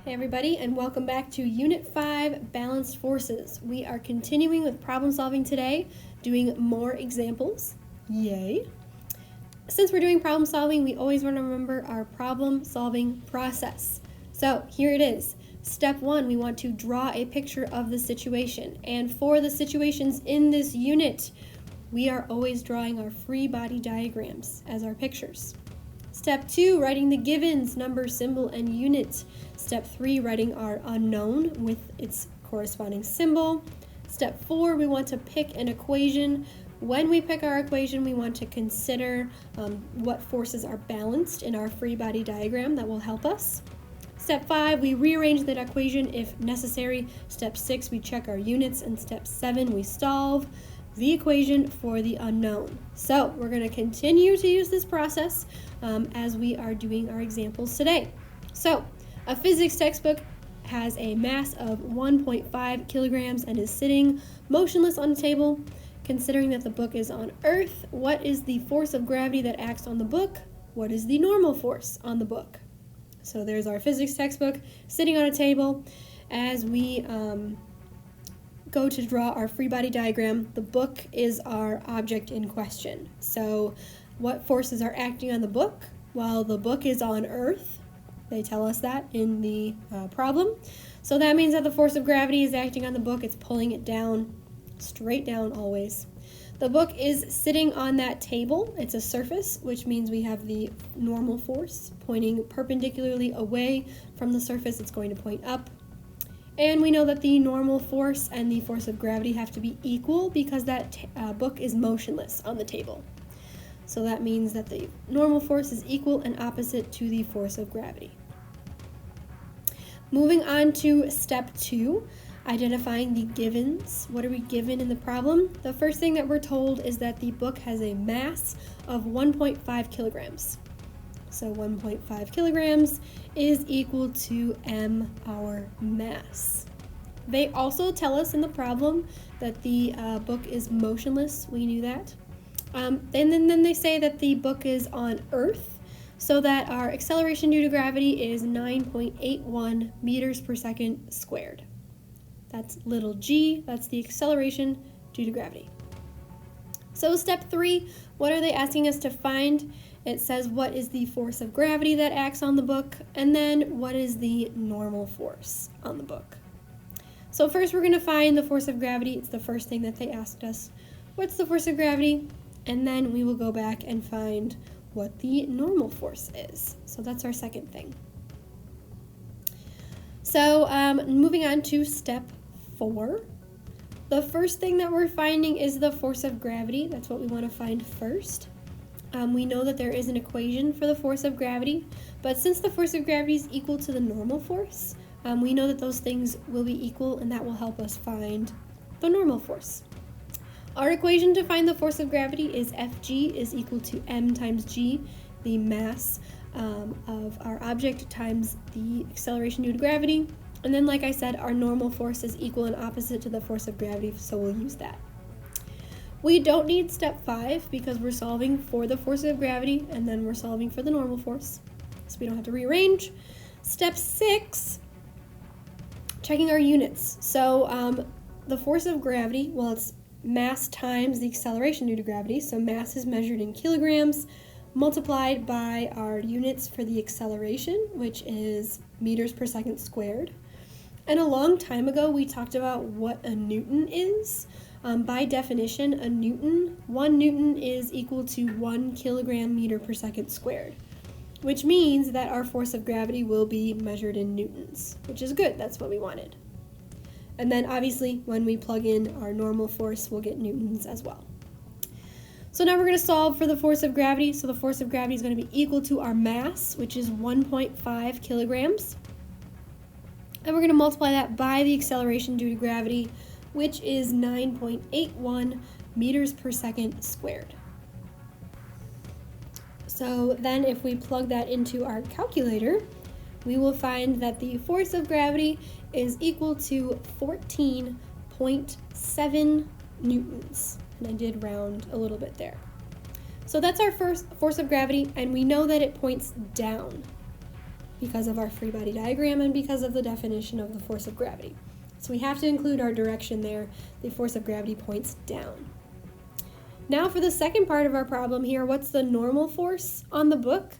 Hey everybody, and welcome back to Unit 5, Balanced Forces. We are continuing with problem solving today, doing more examples. Yay! Since we're doing problem solving, we always want to remember our problem solving process. So here it is. Step 1, we want to draw a picture of the situation. And for the situations in this unit, we are always drawing our free body diagrams as our pictures. Step 2, writing the givens, number, symbol, and unit. Step 3, writing our unknown with its corresponding symbol. Step 4, we want to pick an equation. When we pick our equation, we want to consider what forces are balanced in our free body diagram that will help us. Step 5, we rearrange that equation if necessary. Step 6, we check our units. And step 7, we solve the equation for the unknown. So we're going to continue to use this process as we are doing our examples today. So a physics textbook has a mass of 1.5 kilograms and is sitting motionless on a table. Considering that the book is on Earth, what is the force of gravity that acts on the book? What is the normal force on the book? So there's our physics textbook sitting on a table. As we go to draw our free body diagram, the book is our object in question. So what forces are acting on the book? Well, the book is on Earth. They tell us that in the problem. So that means that the force of gravity is acting on the book. It's pulling it down, straight down always. The book is sitting on that table. It's a surface, which means we have the normal force pointing perpendicularly away from the surface. It's going to point up. And we know that the normal force and the force of gravity have to be equal because that book is motionless on the table. So that means that the normal force is equal and opposite to the force of gravity. Moving on to step 2, identifying the givens. What are we given in the problem? The first thing that we're told is that the book has a mass of 1.5 kilograms. So 1.5 kilograms is equal to m, our mass. They also tell us in the problem that the book is motionless. We knew that. And then they say that the book is on Earth, so that our acceleration due to gravity is 9.81 meters per second squared. That's little g, that's the acceleration due to gravity. So step 3, what are they asking us to find? It says what is the force of gravity that acts on the book, and then what is the normal force on the book. So first we're going to find the force of gravity. It's the first thing that they asked us. What's the force of gravity? And then we will go back and find what the normal force is. So that's our second thing. So moving on to step 4. The first thing that we're finding is the force of gravity. That's what we want to find first. We know that there is an equation for the force of gravity, but since the force of gravity is equal to the normal force, we know that those things will be equal, and that will help us find the normal force. Our equation to find the force of gravity is Fg is equal to m times g, the mass of our object times the acceleration due to gravity. And then, like I said, our normal force is equal and opposite to the force of gravity, so we'll use that. We don't need step 5 because we're solving for the force of gravity and then we're solving for the normal force, so we don't have to rearrange. Step 6, checking our units. So the force of gravity, well, it's mass times the acceleration due to gravity, so mass is measured in kilograms multiplied by our units for the acceleration, which is meters per second squared. And a long time ago we talked about what a newton is. By definition, a newton, 1 newton is equal to 1 kilogram meter per second squared, which means that our force of gravity will be measured in newtons, which is good. That's what we wanted. And then obviously when we plug in our normal force, we'll get newtons as well. So now we're going to solve for the force of gravity. So the force of gravity is going to be equal to our mass, which is 1.5 kilograms. And we're going to multiply that by the acceleration due to gravity, which is 9.81 meters per second squared. So then if we plug that into our calculator, we will find that the force of gravity is equal to 14.7 newtons. And I did round a little bit there. So that's our first force of gravity, and we know that it points down. because of our free body diagram and because of the definition of the force of gravity. So we have to include our direction there. The force of gravity points down. Now for the second part of our problem here, what's the normal force on the book?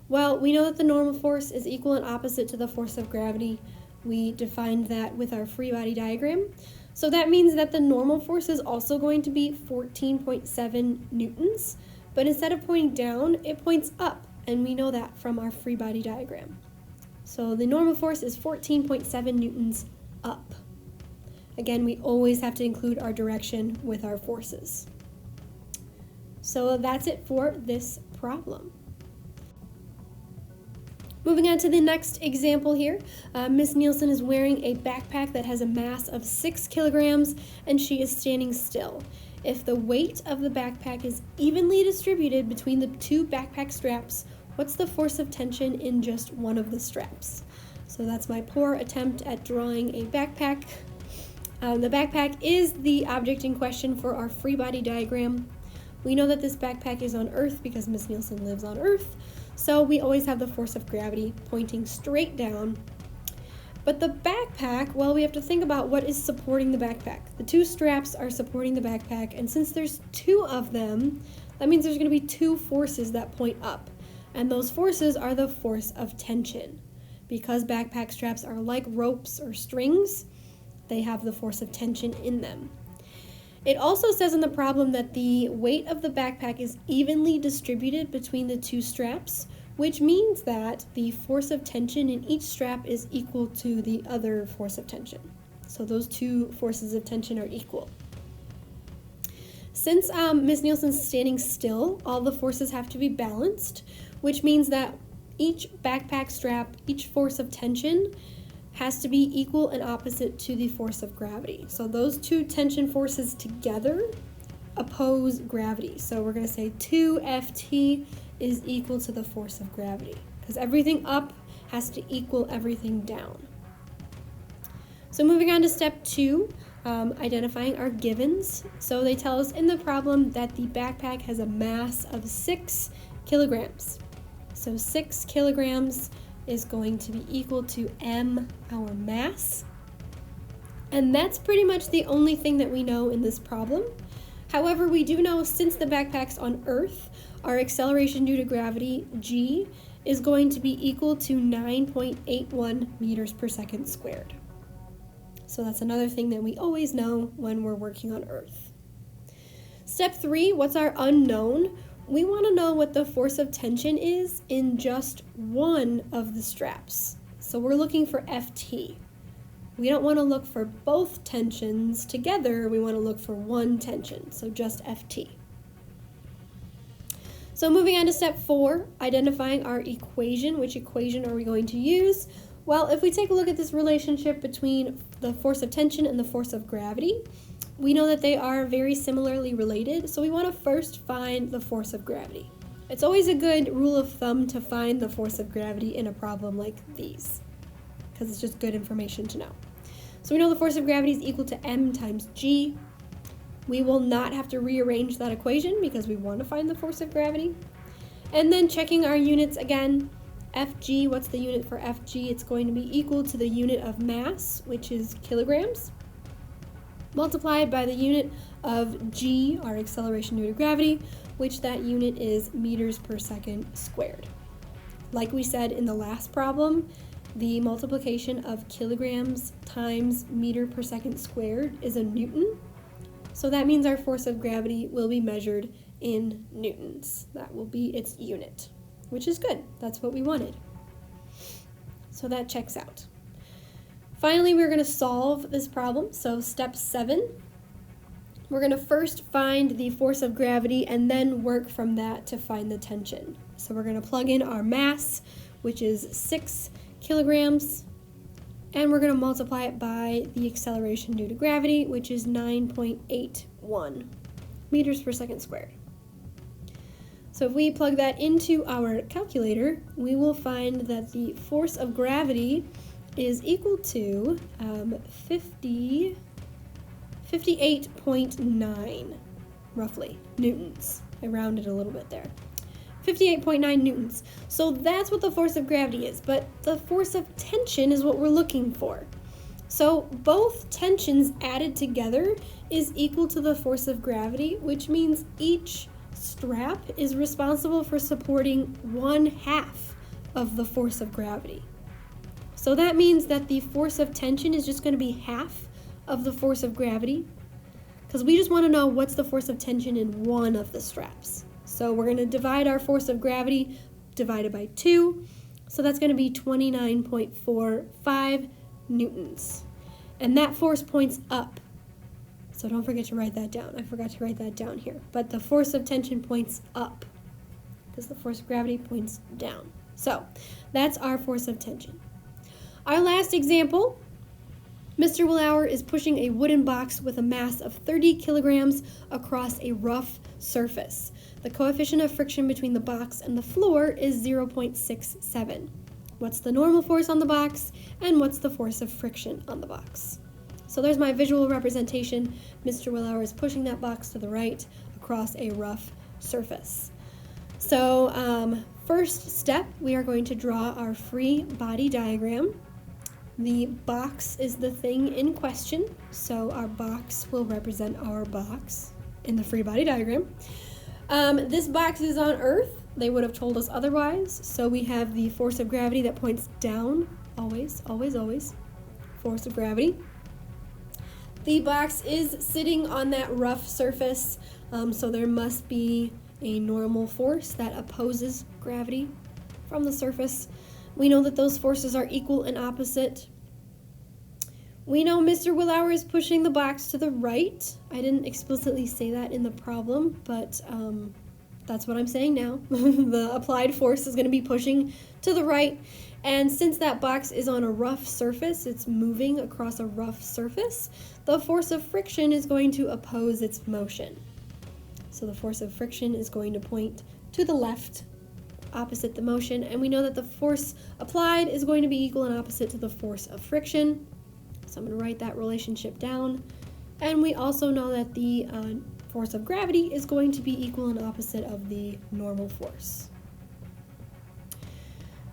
Well, we know that the normal force is equal and opposite to the force of gravity. We defined that with our free body diagram. So that means that the normal force is also going to be 14.7 newtons, but instead of pointing down, it points up, and we know that from our free body diagram. So the normal force is 14.7 newtons up. Again, we always have to include our direction with our forces. So that's it for this problem. Moving on to the next example here, Miss Nielsen is wearing a backpack that has a mass of 6 kilograms and she is standing still. If the weight of the backpack is evenly distributed between the two backpack straps, what's the force of tension in just one of the straps? So that's my poor attempt at drawing a backpack. The backpack is the object in question for our free body diagram. We know that this backpack is on Earth because Miss Nielsen lives on Earth, so we always have the force of gravity pointing straight down. But the backpack, well, we have to think about what is supporting the backpack. The two straps are supporting the backpack, and since there's two of them, that means there's going to be two forces that point up, and those forces are the force of tension. Because backpack straps are like ropes or strings, they have the force of tension in them. It also says in the problem that the weight of the backpack is evenly distributed between the two straps, which means that the force of tension in each strap is equal to the other force of tension. So those two forces of tension are equal. Since Ms. Nielsen's standing still, all the forces have to be balanced, which means that each backpack strap, each force of tension, has to be equal and opposite to the force of gravity. So those two tension forces together oppose gravity. So we're going to say 2Ft is equal to the force of gravity, because everything up has to equal everything down. So moving on to step 2, identifying our givens. So they tell us in the problem that the backpack has a mass of 6 kilograms. So 6 kilograms is going to be equal to m, our mass. And that's pretty much the only thing that we know in this problem. However, we do know since the backpack's on Earth, our acceleration due to gravity, g, is going to be equal to 9.81 meters per second squared. So that's another thing that we always know when we're working on Earth. Step 3, what's our unknown? We want to know what the force of tension is in just one of the straps. So we're looking for Ft. We don't want to look for both tensions together, we want to look for one tension, so just Ft. So moving on to step 4, identifying our equation. Which equation are we going to use? Well, if we take a look at this relationship between the force of tension and the force of gravity, we know that they are very similarly related, so we want to first find the force of gravity. It's always a good rule of thumb to find the force of gravity in a problem like these, because it's just good information to know. So we know the force of gravity is equal to m times g. We will not have to rearrange that equation because we want to find the force of gravity. And then checking our units again, Fg, what's the unit for Fg? It's going to be equal to the unit of mass, which is kilograms, multiplied by the unit of g, our acceleration due to gravity, which that unit is meters per second squared. Like we said in the last problem, the multiplication of kilograms times meter per second squared is a newton. So that means our force of gravity will be measured in newtons. That will be its unit, which is good. That's what we wanted. So that checks out. Finally, we're going to solve this problem. So step 7, we're going to first find the force of gravity and then work from that to find the tension. So we're going to plug in our mass, which is 6 kilograms, and we're going to multiply it by the acceleration due to gravity, which is 9.81 meters per second squared. So if we plug that into our calculator, we will find that the force of gravity is equal to 58.9, roughly, newtons. I rounded a little bit there. 58.9 newtons. So that's what the force of gravity is, but the force of tension is what we're looking for. So both tensions added together is equal to the force of gravity, which means each strap is responsible for supporting 1/2 of the force of gravity. So that means that the force of tension is just going to be half of the force of gravity, because we just want to know what's the force of tension in one of the straps. So we're going to divide our force of gravity divided by 2. So that's going to be 29.45 newtons. And that force points up. So don't forget to write that down. I forgot to write that down here. But the force of tension points up because the force of gravity points down. So that's our force of tension. Our last example, Mr. Willauer is pushing a wooden box with a mass of 30 kilograms across a rough surface. The coefficient of friction between the box and the floor is 0.67. What's the normal force on the box, and what's the force of friction on the box? So there's my visual representation. Mr. Willauer is pushing that box to the right across a rough surface. So first step, we are going to draw our free body diagram. The box is the thing in question, so our box will represent our box in the free body diagram. This box is on Earth. They would have told us otherwise. So we have the force of gravity that points down, always, always, always, force of gravity. The box is sitting on that rough surface, so there must be a normal force that opposes gravity from the surface. We know that those forces are equal and opposite. We know Mr. Willauer is pushing the box to the right. I didn't explicitly say that in the problem, but that's what I'm saying now. The applied force is going to be pushing to the right. And since that box is on a rough surface, it's moving across a rough surface, the force of friction is going to oppose its motion. So the force of friction is going to point to the left, opposite the motion, and we know that the force applied is going to be equal and opposite to the force of friction. So I'm going to write that relationship down. And we also know that the force of gravity is going to be equal and opposite of the normal force.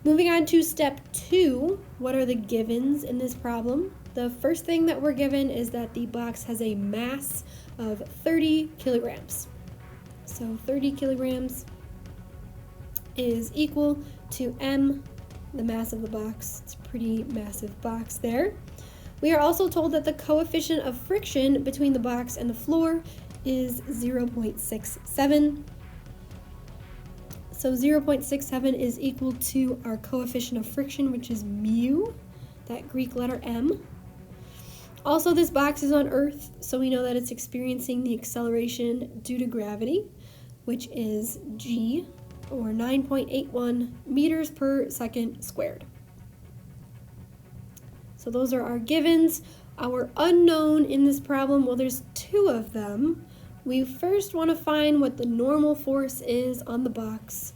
Moving on to step 2, what are the givens in this problem? The first thing that we're given is that the box has a mass of 30 kilograms. So 30 kilograms is equal to m, the mass of the box. It's a pretty massive box there. We are also told that the coefficient of friction between the box and the floor is 0.67. So 0.67 is equal to our coefficient of friction, which is mu, that Greek letter m. Also, this box is on Earth, so we know that it's experiencing the acceleration due to gravity, which is g, or 9.81 meters per second squared. So those are our givens. Our unknown in this problem, well, there's 2 of them. We first want to find what the normal force is on the box.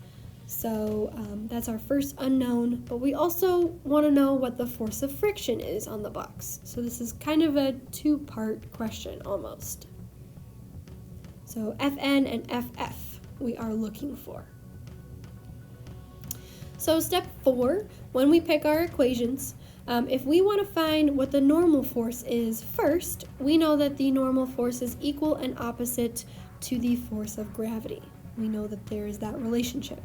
So that's our first unknown, but we also want to know what the force of friction is on the box. So this is kind of a 2-part question almost. So Fn and Ff we are looking for. So step 4, when we pick our equations, if we want to find what the normal force is first, we know that the normal force is equal and opposite to the force of gravity. We know that there is that relationship.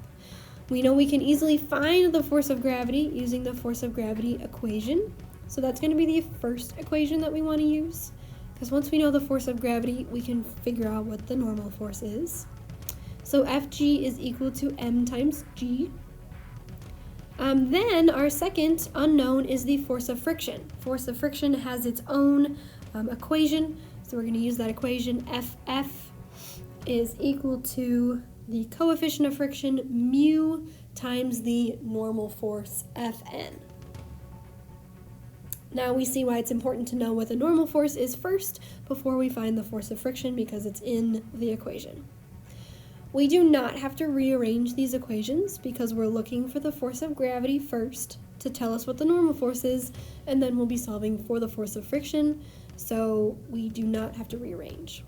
We know we can easily find the force of gravity using the force of gravity equation. So that's going to be the first equation that we want to use, because once we know the force of gravity, we can figure out what the normal force is. So Fg is equal to m times g. Then our second unknown is the force of friction. Force of friction has its own equation, so we're going to use that equation. Ff is equal to the coefficient of friction, mu, times the normal force, Fn. Now we see why it's important to know what the normal force is first before we find the force of friction, because it's in the equation. We do not have to rearrange these equations because we're looking for the force of gravity first to tell us what the normal force is, and then we'll be solving for the force of friction, so we do not have to rearrange.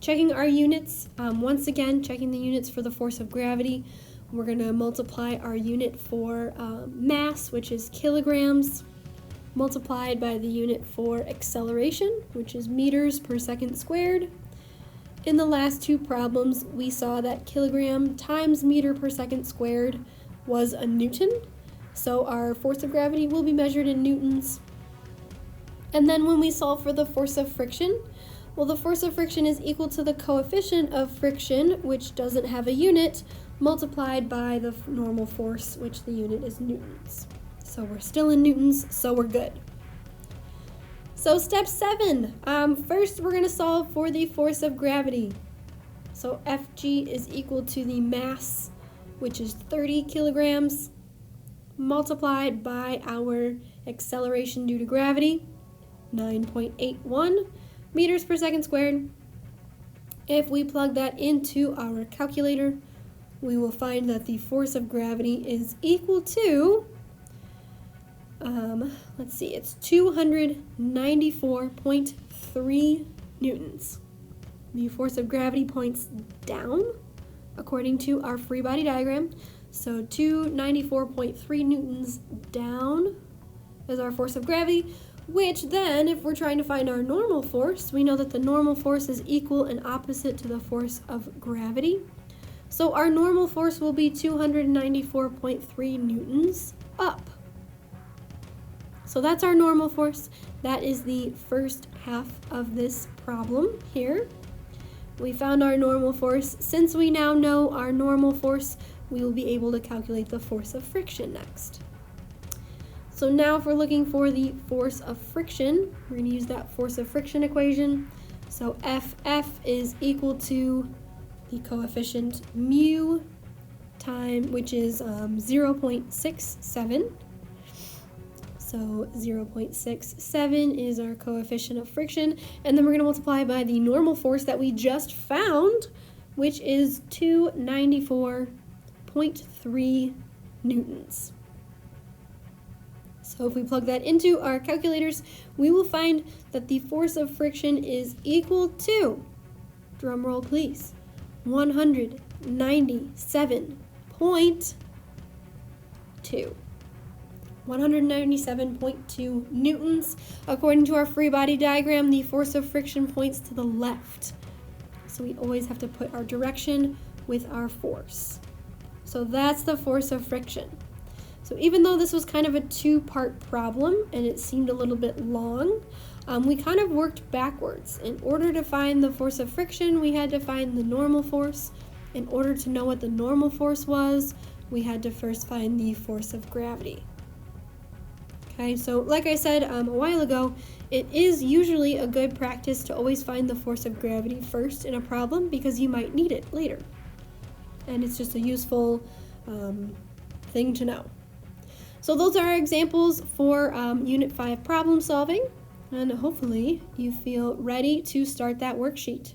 checking our units, once again, checking the units for the force of gravity. We're going to multiply our unit for mass, which is kilograms, multiplied by the unit for acceleration, which is meters per second squared. In the last two problems, we saw that kilogram times meter per second squared was a newton, so our force of gravity will be measured in newtons. And then when we solve for the force of friction, well, the force of friction is equal to the coefficient of friction, which doesn't have a unit, multiplied by the normal force, which the unit is newtons. So we're still in newtons, so we're good. So step 7, first we're going to solve for the force of gravity. So Fg is equal to the mass, which is 30 kilograms, multiplied by our acceleration due to gravity, 9.81 meters per second squared. If we plug that into our calculator, we will find that the force of gravity is equal to, let's see, it's 294.3 newtons. The force of gravity points down according to our free body diagram. So 294.3 newtons down is our force of gravity, which then, if we're trying to find our normal force, we know that the normal force is equal and opposite to the force of gravity. So our normal force will be 294.3 newtons up. So that's our normal force. That is the first half of this problem here. We found our normal force. Since we now know our normal force, we will be able to calculate the force of friction next. So now if we're looking for the force of friction, we're going to use that force of friction equation. So Ff is equal to the coefficient mu time, which is 0.67. So 0.67 is our coefficient of friction, and then we're going to multiply by the normal force that we just found, which is 294.3 newtons. So if we plug that into our calculators, we will find that the force of friction is equal to, drum roll please, 197.2. 197.2 newtons. According to our free body diagram, the force of friction points to the left. So we always have to put our direction with our force. So that's the force of friction. So even though this was kind of a two-part problem and it seemed a little bit long, we kind of worked backwards. In order to find the force of friction, we had to find the normal force. In order to know what the normal force was, we had to first find the force of gravity. Okay, so like I said a while ago, it is usually a good practice to always find the force of gravity first in a problem because you might need it later. And it's just a useful thing to know. So those are our examples for Unit 5 problem solving, and hopefully you feel ready to start that worksheet.